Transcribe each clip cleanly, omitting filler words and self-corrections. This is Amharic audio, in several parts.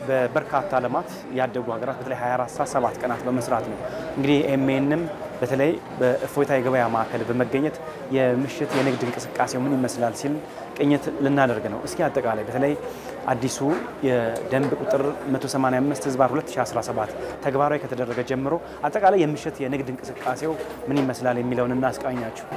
በበርካታ ዓለማት ያደጉ ሀገራት በተለይ 24 ሰዓት 7 ቀናት በመስራት ነው። እንግዲህ ኤምኤንም በተለይ በእፎይታ የገበያ ማዕከል በመገኘት የምሽት የንግድ እንቅስቃሴው ምን ይመስላል ሲል ቅኝት ልናደርግ ነው። እስኪ አጠቃላይ በተለይ አዲሱ የደንብ ቁጥር 185/2017 ተግባራዊ ከተደረገ ጀምሮ አጠቃላይ የምሽት የንግድ እንቅስቃሴው ምን ይመስላል የሚለውን እናስቃኛችሁ።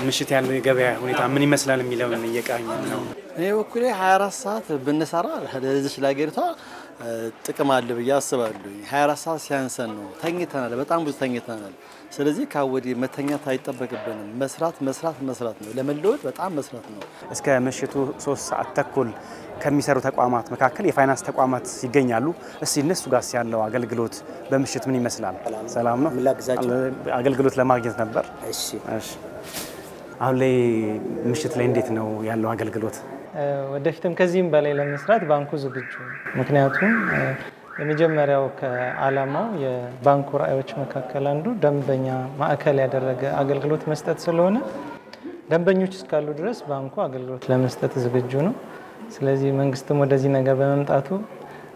ምሽት ያለው የገበያ ሁኔታ ምን ይመስላል የሚለውን እየቃኘን ነው። እኔ በኩሌ 24 ሰዓት ብንሰራ ለዚህ ለሀገሪቷ ጥቅም አለ ብዬ አስባለሁ። 24 ሰዓት ሲያንሰን ነው ተኝተናል፣ በጣም ብዙ ተኝተናል። ስለዚህ ካወዲ መተኛት አይጠበቅብንም። መስራት ነው። ለመለወጥ በጣም መስራት ነው። እስከ ምሽቱ 3 ሰዓት ተኩል ከሚሰሩ ተቋማት መካከል የፋይናንስ ተቋማት ይገኛሉ። እስቲ እነሱ ጋር ያለው አገልግሎት በምሽት ምን ይመስላል? ሰላም ነው። አገልግሎት ለማግኘት ነበር። እሺ አሁን ላይ ምሽት ላይ እንዴት ነው ያለው አገልግሎት? ወደፊትም ከዚህም በላይ ለመስራት ባንኩ ዝግጁ ነው። ምክንያቱም የመጀመሪያው ከዓላማው የባንኩ ራዕዮች መካከል አንዱ ደንበኛ ማዕከል ያደረገ አገልግሎት መስጠት ስለሆነ ደንበኞች እስካሉ ድረስ ባንኩ አገልግሎት ለመስጠት ዝግጁ ነው። ስለዚህ መንግስትም ወደዚህ ነገር በመምጣቱ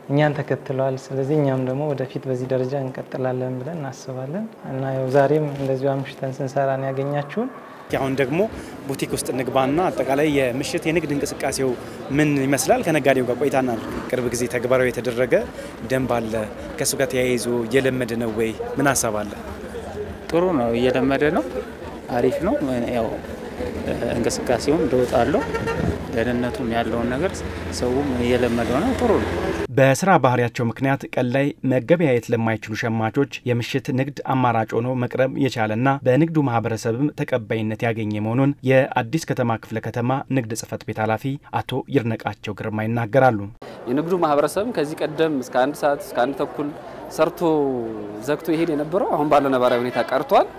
እኛን ተከትሏል። ስለዚህ እኛም ደግሞ ወደፊት በዚህ ደረጃ እንቀጥላለን ብለን እናስባለን እና ያው ዛሬም እንደዚሁ አምሽተን ስንሰራን ያገኛችሁን አሁን ደግሞ ቡቲክ ውስጥ እንግባና አጠቃላይ የምሽት የንግድ እንቅስቃሴው ምን ይመስላል ከነጋዴው ጋር ቆይታ እናድርግ። ቅርብ ጊዜ ተግባራዊ የተደረገ ደንብ አለ። ከሱ ጋር ተያይዞ እየለመደ ነው ወይ? ምን ሐሳብ አለ? ጥሩ ነው፣ እየለመደ ነው። አሪፍ ነው። ያው እንቅስቃሴውን ደውጣለው ደህንነቱም ያለውን ነገር ሰውም እየለመደው ነው። ጥሩ ነው። በስራ ባህሪያቸው ምክንያት ቀን ላይ መገበያየት ለማይችሉ ሸማቾች የምሽት ንግድ አማራጭ ሆኖ መቅረብ የቻለና በንግዱ ማህበረሰብም ተቀባይነት ያገኘ መሆኑን የአዲስ ከተማ ክፍለ ከተማ ንግድ ጽሕፈት ቤት ኃላፊ አቶ ይርነቃቸው ግርማ ይናገራሉ። የንግዱ ማህበረሰብ ከዚህ ቀደም እስከ 1 ሰዓት እስከ 1 ተኩል ሰርቶ ዘግቶ ይሄድ የነበረው አሁን ባለው ነባራዊ ሁኔታ ቀርቷል።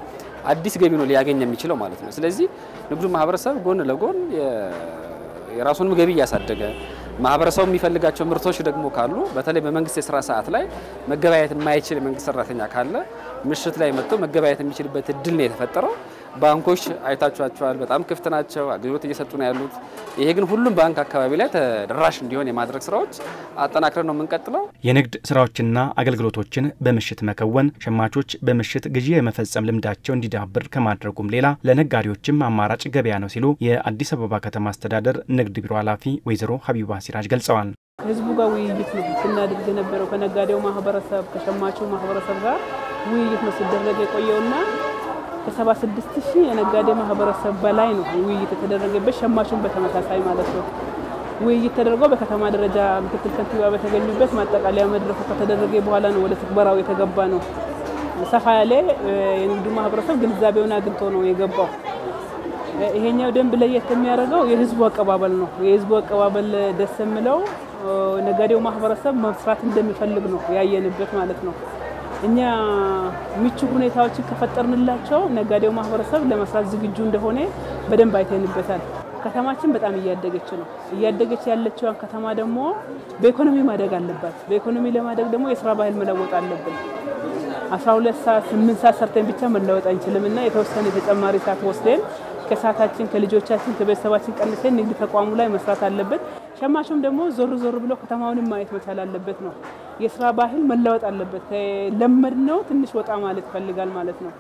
አዲስ ገቢ ነው ሊያገኝ የሚችለው ማለት ነው። ስለዚህ ንግዱ ማህበረሰብ ጎን ለጎን የራሱን ገቢ ያሳደገ ማህበረሰቡ የሚፈልጋቸው ምርቶች ደግሞ ካሉ በተለይ በመንግስት የሥራ ሰዓት ላይ መገበያየት የማይችል መንግስት ሰራተኛ ካለ ምሽት ላይ መጥቶ መገበያየት የሚችልበት እድል ነው የተፈጠረው። ባንኮች አይታችኋቸዋል፣ በጣም ክፍት ናቸው፣ አገልግሎት እየሰጡ ነው ያሉት። ይሄ ግን ሁሉም ባንክ አካባቢ ላይ ተደራሽ እንዲሆን የማድረግ ስራዎች አጠናክረን ነው የምንቀጥለው። የንግድ ስራዎችና አገልግሎቶችን በምሽት መከወን ሸማቾች በምሽት ግዢ የመፈጸም ልምዳቸው እንዲዳብር ከማድረጉም ሌላ ለነጋዴዎችም አማራጭ ገበያ ነው ሲሉ የአዲስ አበባ ከተማ አስተዳደር ንግድ ቢሮ ኃላፊ ወይዘሮ ሀቢባ ሲራጅ ገልጸዋል። ህዝቡ ጋር ውይይት ነው ስናደርግ የነበረው ከነጋዴው ማህበረሰብ ከሸማቹ ማህበረሰብ ጋር ውይይት ነው ሲደረግ የቆየውና ከ76000 የነጋዴ ማህበረሰብ በላይ ነው ውይይት የተደረገበት። ሸማቹን በተመሳሳይ ማለት ነው ውይይት ተደርጎ በከተማ ደረጃ ምክትል ከንቲባ በተገኙበት ማጠቃለያ መድረኩ ከተደረገ በኋላ ነው ወደ ተግባራው የተገባ ነው። ሰፋ ያለ የንግዱ ማህበረሰብ ግንዛቤውን አግኝቶ ነው የገባው። ይሄኛው ደንብ ለየት የሚያደርገው የህዝቡ አቀባበል ነው። የህዝቡ አቀባበል ደስ የሚለው ነጋዴው ማህበረሰብ መስራት እንደሚፈልግ ነው ያየንበት ማለት ነው። እኛ ምቹ ሁኔታዎችን ከፈጠርንላቸው ነጋዴው ማህበረሰብ ለመስራት ዝግጁ እንደሆነ በደንብ አይተንበታል። ከተማችን በጣም እያደገች ነው። እያደገች ያለችው ከተማ ደግሞ በኢኮኖሚ ማደግ አለባት። በኢኮኖሚ ለማደግ ደግሞ የሥራ ባህል መለወጥ አለብን። 12 ሰዓት 8 ሰዓት ሰርተን ብቻ መለወጥ አንችልምና የተወሰነ ተጨማሪ ሰዓት ወስደን ከሰዓታችን ከልጆቻችን ከቤተሰባችን ቀንሰን ንግድ ተቋሙ ላይ መስራት አለበት። ሸማቹም ደግሞ ዞር ብሎ ከተማውን ማየት መቻል አለበት ነው። የሥራ ባህል መለወጥ አለበት። ለመድነው ትንሽ ወጣ ማለት ይፈልጋል ማለት ነው።